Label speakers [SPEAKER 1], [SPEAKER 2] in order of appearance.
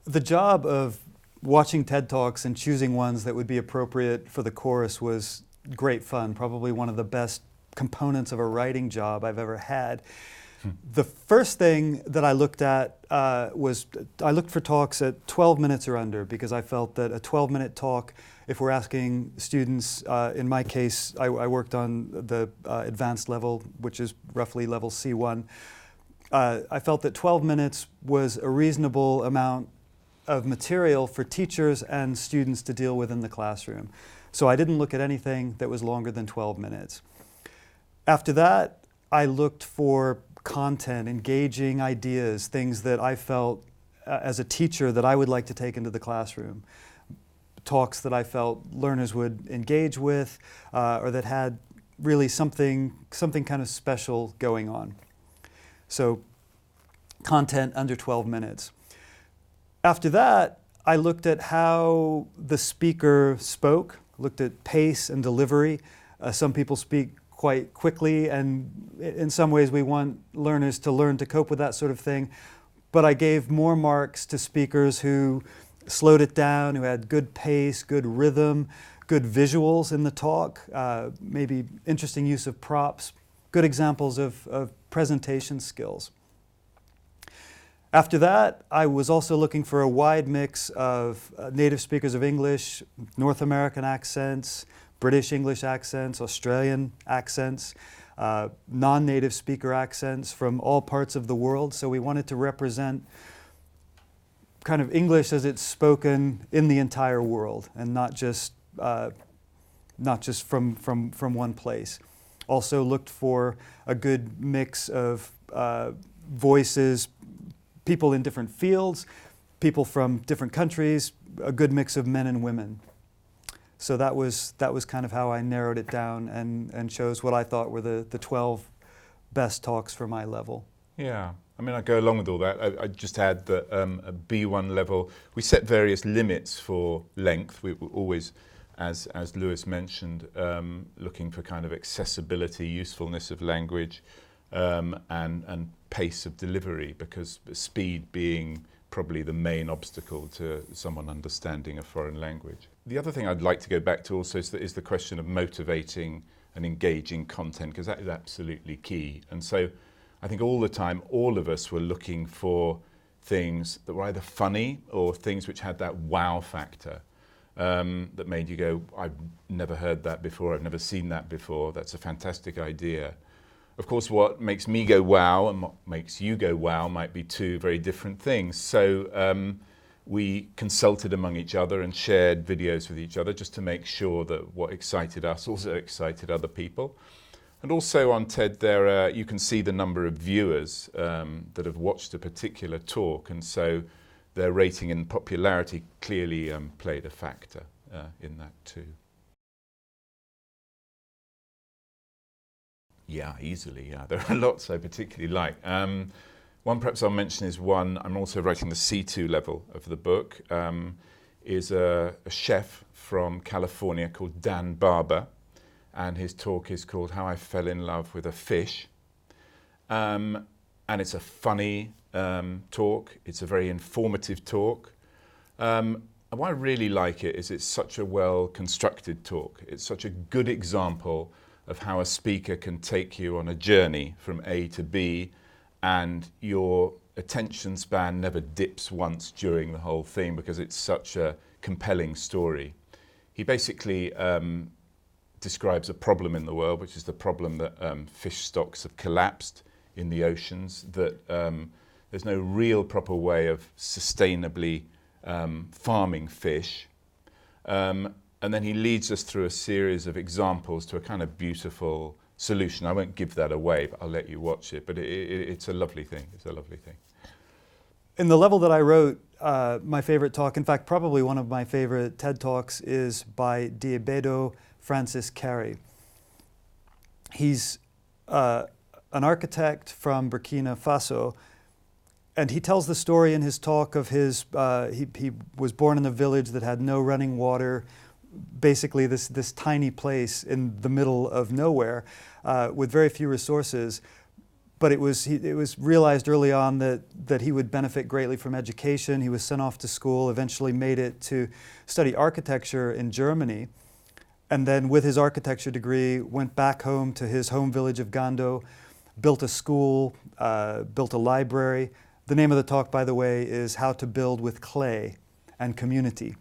[SPEAKER 1] The job of watching TED Talks and choosing ones that would be appropriate for the course was great fun, probably one of the best components of a writing job I've ever had. The first thing that I looked at was I looked for talks at 12 minutes or under, because I felt that a 12-minute talk, if we're asking students, in my case, I worked on the advanced level, which is roughly level C1. I felt that 12 minutes was a reasonable amount of material for teachers and students to deal with in the classroom. So I didn't look at anything that was longer than 12 minutes. After that, I looked for content, engaging ideas, things that I felt as a teacher that I would like to take into the classroom. Talks that I felt learners would engage with, or that had really something kind of special going on. So content under 12 minutes. After that, I looked at how the speaker spoke, looked at pace and delivery. Some people speak quite quickly, and in some ways we want learners to learn to cope with that sort of thing. But I gave more marks to speakers who slowed it down, who had good pace, good rhythm, good visuals in the talk, maybe interesting use of props, good examples of presentation skills. After that, I was also looking for a wide mix of native speakers of English, North American accents, British English accents, Australian accents, non-native speaker accents from all parts of the world. So we wanted to represent kind of English as it's spoken in the entire world, and not just from one place. Also looked for a good mix of voices, people in different fields, people from different countries, a good mix of men and women. So that was kind of how I narrowed it down and chose what I thought were the 12 best talks for my level.
[SPEAKER 2] Yeah, I mean, I go along with all that. I just add that at B1 level, we set various limits for length. We were always, as Lewis mentioned, looking for kind of accessibility, usefulness of language, and pace of delivery, because speed being probably the main obstacle to someone understanding a foreign language. The other thing I'd like to go back to also is the question of motivating and engaging content, because that is absolutely key. And so I think all the time, all of us were looking for things that were either funny or things which had that wow factor, that made you go, I've never heard that before, I've never seen that before, that's a fantastic idea. Of course, what makes me go wow and what makes you go wow might be two very different things. So we consulted among each other and shared videos with each other just to make sure that what excited us also excited other people. And also on TED there, you can see the number of viewers that have watched a particular talk, and so their rating and popularity clearly played a factor in that too. Yeah, easily, yeah. There are lots I particularly like. One perhaps I'll mention is one, I'm also writing the C2 level of the book, is a chef from California called Dan Barber, and his talk is called How I Fell in Love with a Fish. And it's a funny talk, it's a very informative talk. And why I really like it is it's such a well-constructed talk. It's such a good example of how a speaker can take you on a journey from A to B, and your attention span never dips once during the whole thing because it's such a compelling story. He basically describes a problem in the world, which is the problem that fish stocks have collapsed in the oceans, that there's no real proper way of sustainably farming fish. And then he leads us through a series of examples to a kind of beautiful solution. I won't give that away, but I'll let you watch it. But it's a lovely thing. It's a lovely thing.
[SPEAKER 1] In the level that I wrote, my favorite talk, in fact, probably one of my favorite TED Talks, is by Diabedo Francis Carey. He's an architect from Burkina Faso, and he tells the story in his talk of his, he was born in a village that had no running water, basically this tiny place in the middle of nowhere with very few resources. But it was realized early on that he would benefit greatly from education. He was sent off to school, eventually made it to study architecture in Germany, and then with his architecture degree went back home to his home village of Gando, built a school, built a library. The name of the talk, by the way, is How to Build with Clay and Community.